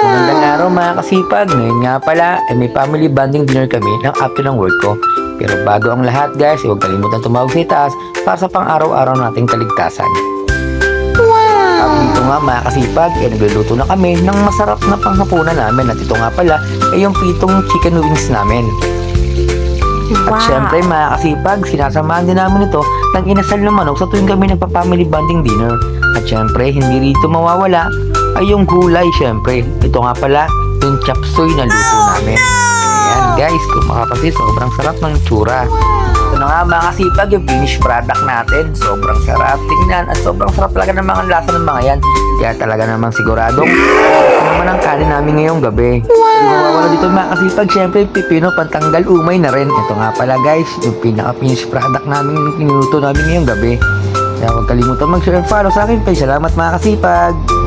Magandang araw mga kasipag. Ngayon nga pala, may family bonding dinner kami ng after ng work ko. Pero bago ang lahat guys, huwag kalimutan tumawag sa itaas para sa pang-araw-araw nating kaligtasan. At dito nga mga kasipag, nagluluto na kami ng masarap na panghapunan namin. At ito nga pala ay yung pitong chicken wings namin. At syempre mga kasipag, sinasamahan din namin ito ng inasal na manok sa tuwing kami nagpa-family bonding dinner. At syempre, hindi rito mawawala ay yung gulay syempre. Ito nga pala, yung chop suey na luto namin. Ayan guys, kung makapansin, sobrang sarap ng itsura. Ito na nga mga kasipag, yung finished product natin. Sobrang sarap tingnan at sobrang sarap talaga ng mga lasa ng mga yan. Kaya talaga namang siguradong ito naman ang kanin namin ngayong gabi. Hindi mawawala dito mga kasipag, syempre pipino pantanggal umay na rin. Ito nga pala guys, yung pinaka-finished product namin niluto namin ngayong gabi. Kaya huwag kalimutan mag-share and follow sa akin. Salamat mga kasipag!